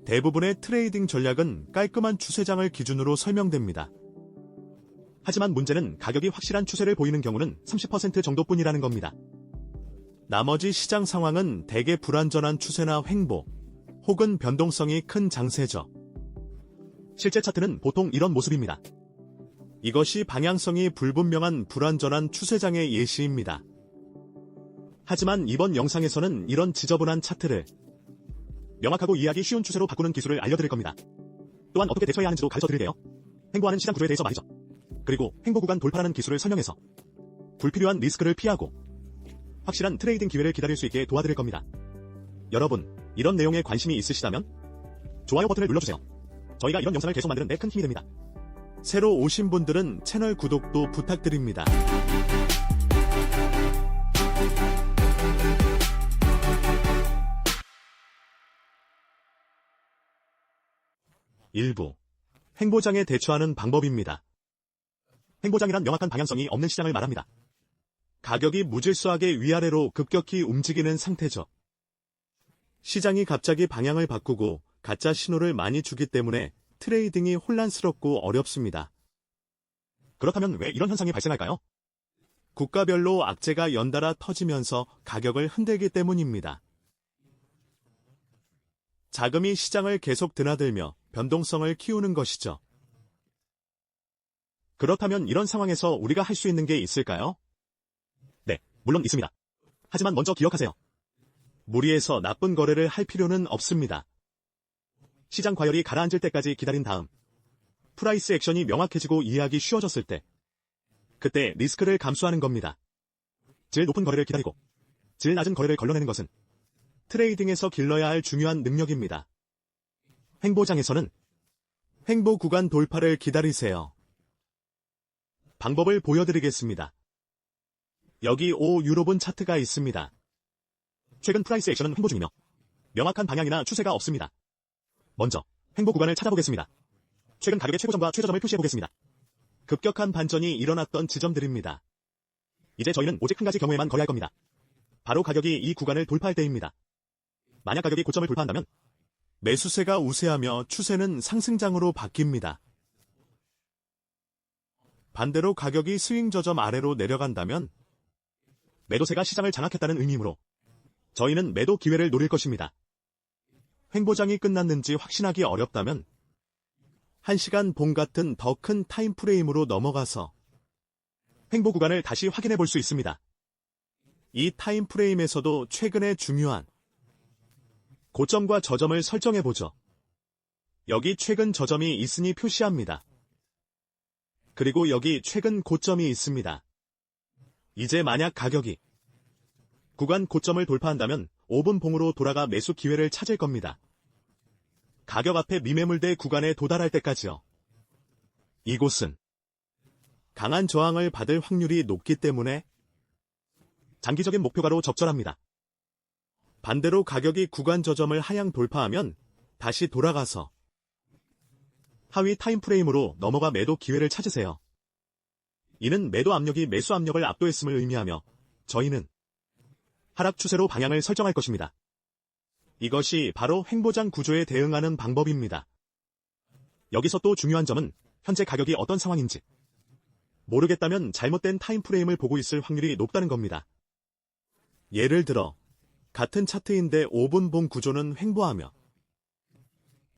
대부분의 트레이딩 전략은 깔끔한 추세장을 기준으로 설명됩니다. 하지만 문제는 가격이 확실한 추세를 보이는 경우는 30% 정도뿐이라는 겁니다. 나머지 시장 상황은 대개 불완전한 추세나 횡보, 혹은 변동성이 큰 장세죠. 실제 차트는 보통 이런 모습입니다. 이것이 방향성이 불분명한 불완전한 추세장의 예시입니다. 하지만 이번 영상에서는 이런 지저분한 차트를 명확하고 이해하기 쉬운 추세로 바꾸는 기술을 알려드릴 겁니다. 또한 어떻게 대처해야 하는지도 가르쳐드릴게요. 횡보하는 시장 구조에 대해서 말이죠. 그리고 횡보 구간 돌파라는 기술을 설명해서 불필요한 리스크를 피하고 확실한 트레이딩 기회를 기다릴 수 있게 도와드릴 겁니다. 여러분, 이런 내용에 관심이 있으시다면 좋아요 버튼을 눌러주세요. 저희가 이런 영상을 계속 만드는 데 큰 힘이 됩니다. 새로 오신 분들은 채널 구독도 부탁드립니다. 일부 횡보장에 대처하는 방법입니다. 횡보장이란 명확한 방향성이 없는 시장을 말합니다. 가격이 무질서하게 위아래로 급격히 움직이는 상태죠. 시장이 갑자기 방향을 바꾸고 가짜 신호를 많이 주기 때문에 트레이딩이 혼란스럽고 어렵습니다. 그렇다면 왜 이런 현상이 발생할까요? 국가별로 악재가 연달아 터지면서 가격을 흔들기 때문입니다. 자금이 시장을 계속 드나들며 변동성을 키우는 것이죠. 그렇다면 이런 상황에서 우리가 할 수 있는 게 있을까요? 네, 물론 있습니다. 하지만 먼저 기억하세요. 무리해서 나쁜 거래를 할 필요는 없습니다. 시장 과열이 가라앉을 때까지 기다린 다음 프라이스 액션이 명확해지고 이해하기 쉬워졌을 때 그때 리스크를 감수하는 겁니다. 질 높은 거래를 기다리고 질 낮은 거래를 걸러내는 것은 트레이딩에서 길러야 할 중요한 능력입니다. 횡보장에서는 횡보 구간 돌파를 기다리세요. 방법을 보여드리겠습니다. 여기 5유로분 차트가 있습니다. 최근 프라이스 액션은 횡보 중이며 명확한 방향이나 추세가 없습니다. 먼저 횡보 구간을 찾아보겠습니다. 최근 가격의 최고점과 최저점을 표시해보겠습니다. 급격한 반전이 일어났던 지점들입니다. 이제 저희는 오직 한 가지 경우에만 거래할 겁니다. 바로 가격이 이 구간을 돌파할 때입니다. 만약 가격이 고점을 돌파한다면 매수세가 우세하며 추세는 상승장으로 바뀝니다. 반대로 가격이 스윙 저점 아래로 내려간다면 매도세가 시장을 장악했다는 의미이므로 저희는 매도 기회를 노릴 것입니다. 횡보장이 끝났는지 확신하기 어렵다면 1시간 봉 같은 더 큰 타임프레임으로 넘어가서 횡보 구간을 다시 확인해 볼 수 있습니다. 이 타임프레임에서도 최근에 중요한 고점과 저점을 설정해 보죠. 여기 최근 저점이 있으니 표시합니다. 그리고 여기 최근 고점이 있습니다. 이제 만약 가격이 구간 고점을 돌파한다면 5분 봉으로 돌아가 매수 기회를 찾을 겁니다. 가격 앞에 미매물대 구간에 도달할 때까지요. 이곳은 강한 저항을 받을 확률이 높기 때문에 장기적인 목표가로 적절합니다. 반대로 가격이 구간 저점을 하향 돌파하면 다시 돌아가서 하위 타임프레임으로 넘어가 매도 기회를 찾으세요. 이는 매도 압력이 매수 압력을 압도했음을 의미하며 저희는 하락 추세로 방향을 설정할 것입니다. 이것이 바로 횡보장 구조에 대응하는 방법입니다. 여기서 또 중요한 점은 현재 가격이 어떤 상황인지 모르겠다면 잘못된 타임프레임을 보고 있을 확률이 높다는 겁니다. 예를 들어 같은 차트인데 5분 봉 구조는 횡보하며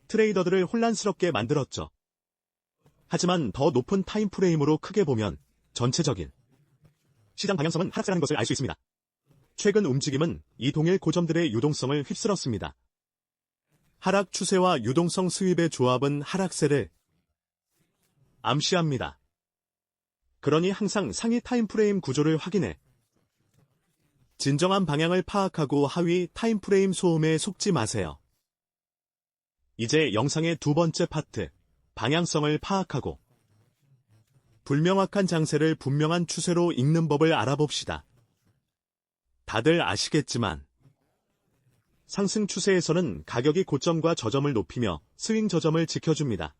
트레이더들을 혼란스럽게 만들었죠. 하지만 더 높은 타임프레임으로 크게 보면 전체적인 시장 방향성은 하락세라는 것을 알 수 있습니다. 최근 움직임은 이 동일 고점들의 유동성을 휩쓸었습니다. 하락 추세와 유동성 수입의 조합은 하락세를 암시합니다. 그러니 항상 상위 타임프레임 구조를 확인해 진정한 방향을 파악하고 하위 타임프레임 소음에 속지 마세요. 이제 영상의 두 번째 파트, 방향성을 파악하고 불명확한 장세를 분명한 추세로 읽는 법을 알아봅시다. 다들 아시겠지만 상승 추세에서는 가격이 고점과 저점을 높이며 스윙 저점을 지켜줍니다.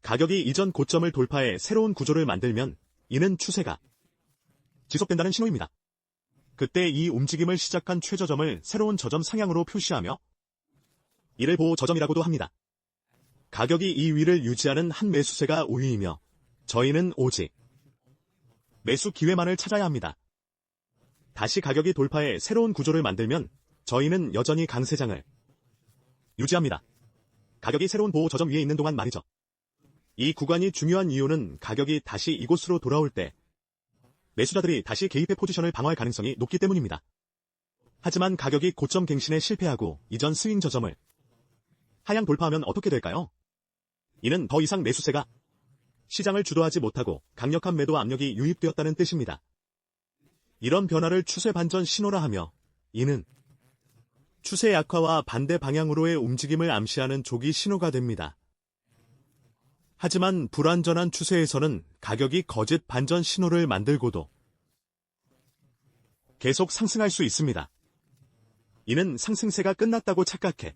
가격이 이전 고점을 돌파해 새로운 구조를 만들면 이는 추세가 지속된다는 신호입니다. 그때 이 움직임을 시작한 최저점을 새로운 저점 상향으로 표시하며 이를 보호 저점이라고도 합니다. 가격이 이 위를 유지하는 한 매수세가 우위이며 저희는 오직 매수 기회만을 찾아야 합니다. 다시 가격이 돌파해 새로운 구조를 만들면 저희는 여전히 강세장을 유지합니다. 가격이 새로운 보호 저점 위에 있는 동안 말이죠. 이 구간이 중요한 이유는 가격이 다시 이곳으로 돌아올 때 매수자들이 다시 개입해 포지션을 방어할 가능성이 높기 때문입니다. 하지만 가격이 고점 갱신에 실패하고 이전 스윙 저점을 하향 돌파하면 어떻게 될까요? 이는 더 이상 매수세가 시장을 주도하지 못하고 강력한 매도 압력이 유입되었다는 뜻입니다. 이런 변화를 추세 반전 신호라 하며 이는 추세 약화와 반대 방향으로의 움직임을 암시하는 조기 신호가 됩니다. 하지만 불완전한 추세에서는 가격이 거짓 반전 신호를 만들고도 계속 상승할 수 있습니다. 이는 상승세가 끝났다고 착각해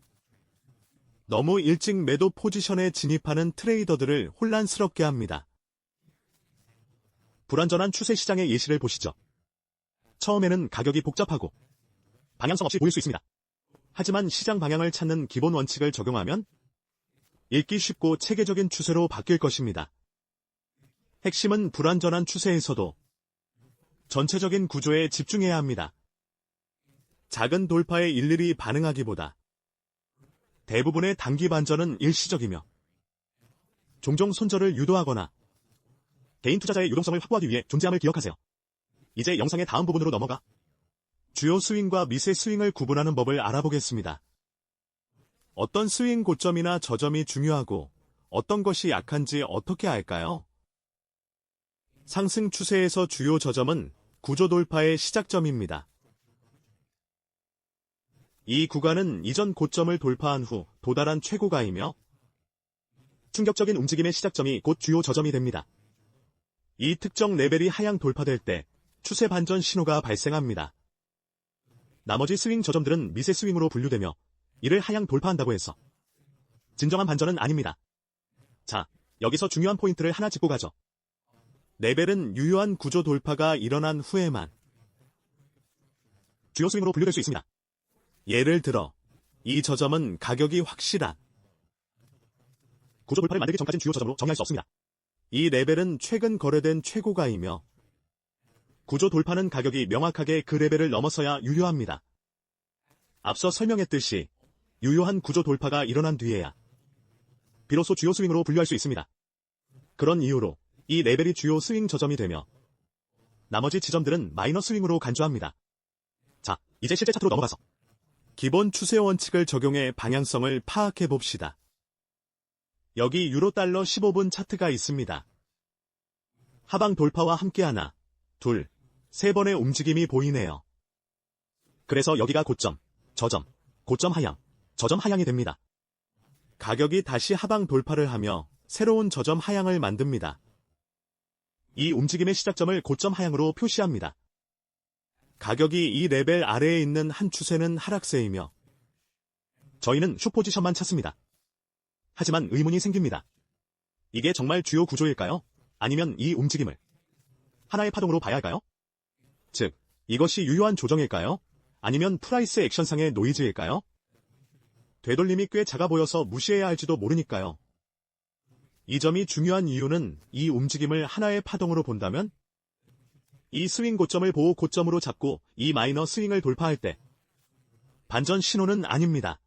너무 일찍 매도 포지션에 진입하는 트레이더들을 혼란스럽게 합니다. 불완전한 추세 시장의 예시를 보시죠. 처음에는 가격이 복잡하고 방향성 없이 보일 수 있습니다. 하지만 시장 방향을 찾는 기본 원칙을 적용하면 읽기 쉽고 체계적인 추세로 바뀔 것입니다. 핵심은 불완전한 추세에서도 전체적인 구조에 집중해야 합니다. 작은 돌파에 일일이 반응하기보다 대부분의 단기 반전은 일시적이며 종종 손절을 유도하거나 개인 투자자의 유동성을 확보하기 위해 존재함을 기억하세요. 이제 영상의 다음 부분으로 넘어가 주요 스윙과 미세 스윙을 구분하는 법을 알아보겠습니다. 어떤 스윙 고점이나 저점이 중요하고 어떤 것이 약한지 어떻게 알까요? 상승 추세에서 주요 저점은 구조 돌파의 시작점입니다. 이 구간은 이전 고점을 돌파한 후 도달한 최고가이며 충격적인 움직임의 시작점이 곧 주요 저점이 됩니다. 이 특정 레벨이 하향 돌파될 때 추세 반전 신호가 발생합니다. 나머지 스윙 저점들은 미세 스윙으로 분류되며 이를 하향 돌파한다고 해서 진정한 반전은 아닙니다. 자, 여기서 중요한 포인트를 하나 짚고 가죠. 레벨은 유효한 구조 돌파가 일어난 후에만 주요 스윙으로 분류될 수 있습니다. 예를 들어 이 저점은 가격이 확실한 구조 돌파를 만들기 전까지는 주요 저점으로 정의할 수 없습니다. 이 레벨은 최근 거래된 최고가이며 구조 돌파는 가격이 명확하게 그 레벨을 넘어서야 유효합니다. 앞서 설명했듯이 유효한 구조 돌파가 일어난 뒤에야 비로소 주요 스윙으로 분류할 수 있습니다. 그런 이유로 이 레벨이 주요 스윙 저점이 되며 나머지 지점들은 마이너 스윙으로 간주합니다. 자, 이제 실제 차트로 넘어가서 기본 추세 원칙을 적용해 방향성을 파악해 봅시다. 여기 유로달러 15분 차트가 있습니다. 하방 돌파와 함께 하나, 둘, 세 번의 움직임이 보이네요. 그래서 여기가 고점, 저점, 고점 하향, 저점 하향이 됩니다. 가격이 다시 하방 돌파를 하며 새로운 저점 하향을 만듭니다. 이 움직임의 시작점을 고점 하향으로 표시합니다. 가격이 이 레벨 아래에 있는 한 추세는 하락세이며 저희는 숏포지션만 찾습니다. 하지만 의문이 생깁니다. 이게 정말 주요 구조일까요? 아니면 이 움직임을 하나의 파동으로 봐야 할까요? 즉, 이것이 유효한 조정일까요? 아니면 프라이스 액션상의 노이즈일까요? 되돌림이 꽤 작아 보여서 무시해야 할지도 모르니까요. 이 점이 중요한 이유는 이 움직임을 하나의 파동으로 본다면 이 스윙 고점을 보호 고점으로 잡고 이 마이너 스윙을 돌파할 때 반전 신호는 아닙니다.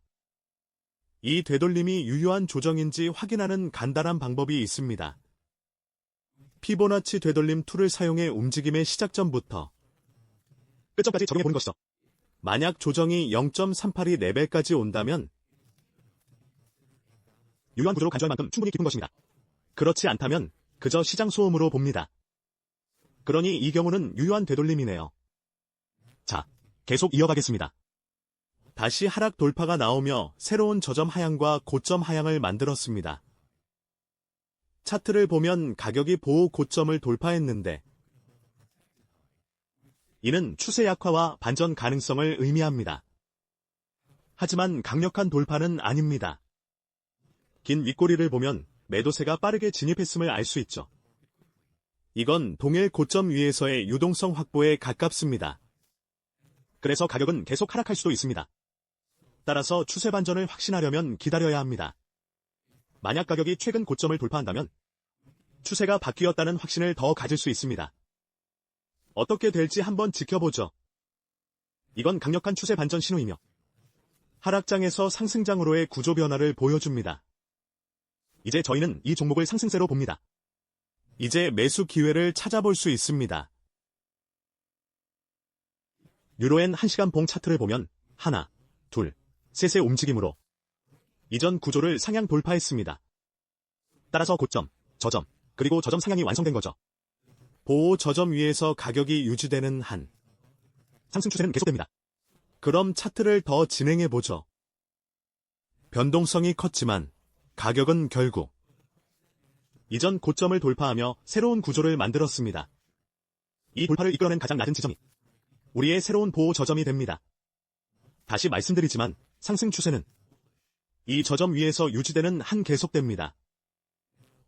이 되돌림이 유효한 조정인지 확인하는 간단한 방법이 있습니다. 피보나치 되돌림 툴을 사용해 움직임의 시작점부터 끝점까지 적용해 보는 것이죠. 만약 조정이 0.382 레벨까지 온다면 유효한 구조로 간주할 만큼 충분히 깊은 것입니다. 그렇지 않다면 그저 시장 소음으로 봅니다. 그러니 이 경우는 유효한 되돌림이네요. 자, 계속 이어가겠습니다. 다시 하락 돌파가 나오며 새로운 저점 하향과 고점 하향을 만들었습니다. 차트를 보면 가격이 보호 고점을 돌파했는데 이는 추세 약화와 반전 가능성을 의미합니다. 하지만 강력한 돌파는 아닙니다. 긴 윗꼬리를 보면 매도세가 빠르게 진입했음을 알 수 있죠. 이건 동일 고점 위에서의 유동성 확보에 가깝습니다. 그래서 가격은 계속 하락할 수도 있습니다. 따라서 추세 반전을 확신하려면 기다려야 합니다. 만약 가격이 최근 고점을 돌파한다면 추세가 바뀌었다는 확신을 더 가질 수 있습니다. 어떻게 될지 한번 지켜보죠. 이건 강력한 추세 반전 신호이며 하락장에서 상승장으로의 구조 변화를 보여줍니다. 이제 저희는 이 종목을 상승세로 봅니다. 이제 매수 기회를 찾아볼 수 있습니다. 유로엔 1시간 봉 차트를 보면 하나, 둘, 셋의 움직임으로 이전 구조를 상향 돌파했습니다. 따라서 고점, 저점, 그리고 저점 상향이 완성된 거죠. 보호 저점 위에서 가격이 유지되는 한 상승 추세는 계속됩니다. 그럼 차트를 더 진행해보죠. 변동성이 컸지만 가격은 결국 이전 고점을 돌파하며 새로운 구조를 만들었습니다. 이 돌파를 이끌어낸 가장 낮은 지점이 우리의 새로운 보호 저점이 됩니다. 다시 말씀드리지만 상승 추세는 이 저점 위에서 유지되는 한 계속됩니다.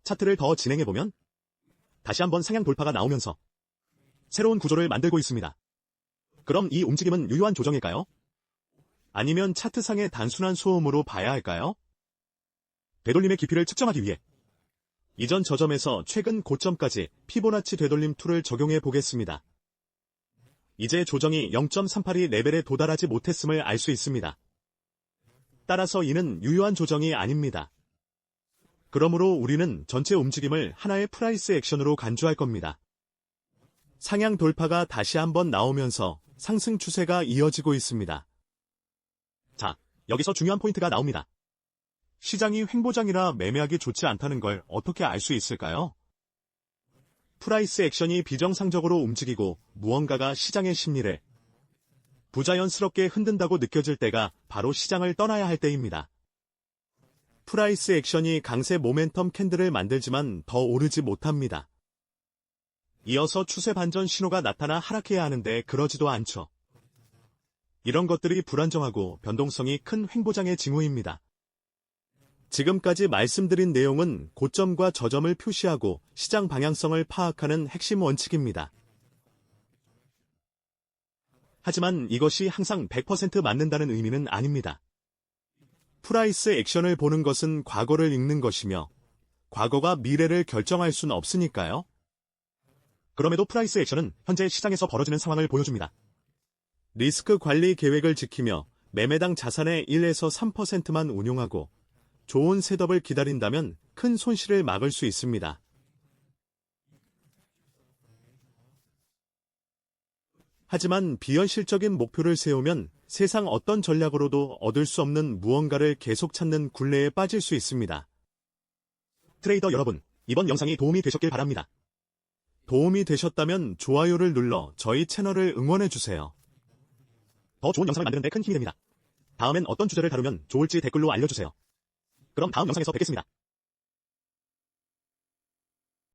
차트를 더 진행해보면 다시 한번 상향 돌파가 나오면서 새로운 구조를 만들고 있습니다. 그럼 이 움직임은 유효한 조정일까요? 아니면 차트상의 단순한 소음으로 봐야 할까요? 되돌림의 깊이를 측정하기 위해 이전 저점에서 최근 고점까지 피보나치 되돌림 툴을 적용해 보겠습니다. 이제 조정이 0.382 레벨에 도달하지 못했음을 알 수 있습니다. 따라서 이는 유효한 조정이 아닙니다. 그러므로 우리는 전체 움직임을 하나의 프라이스 액션으로 간주할 겁니다. 상향 돌파가 다시 한번 나오면서 상승 추세가 이어지고 있습니다. 자, 여기서 중요한 포인트가 나옵니다. 시장이 횡보장이라 매매하기 좋지 않다는 걸 어떻게 알 수 있을까요? 프라이스 액션이 비정상적으로 움직이고 무언가가 시장의 심리를 부자연스럽게 흔든다고 느껴질 때가 바로 시장을 떠나야 할 때입니다. 프라이스 액션이 강세 모멘텀 캔들을 만들지만 더 오르지 못합니다. 이어서 추세 반전 신호가 나타나 하락해야 하는데 그러지도 않죠. 이런 것들이 불안정하고 변동성이 큰 횡보장의 징후입니다. 지금까지 말씀드린 내용은 고점과 저점을 표시하고 시장 방향성을 파악하는 핵심 원칙입니다. 하지만 이것이 항상 100% 맞는다는 의미는 아닙니다. 프라이스 액션을 보는 것은 과거를 읽는 것이며 과거가 미래를 결정할 수는 없으니까요. 그럼에도 프라이스 액션은 현재 시장에서 벌어지는 상황을 보여줍니다. 리스크 관리 계획을 지키며 매매당 자산의 1에서 3%만 운용하고 좋은 셋업을 기다린다면 큰 손실을 막을 수 있습니다. 하지만 비현실적인 목표를 세우면 세상 어떤 전략으로도 얻을 수 없는 무언가를 계속 찾는 굴레에 빠질 수 있습니다. 트레이더 여러분, 이번 영상이 도움이 되셨길 바랍니다. 도움이 되셨다면 좋아요를 눌러 저희 채널을 응원해주세요. 더 좋은 영상을 만드는 데 큰 힘이 됩니다. 다음엔 어떤 주제를 다루면 좋을지 댓글로 알려주세요. 그럼 다음 영상에서 뵙겠습니다.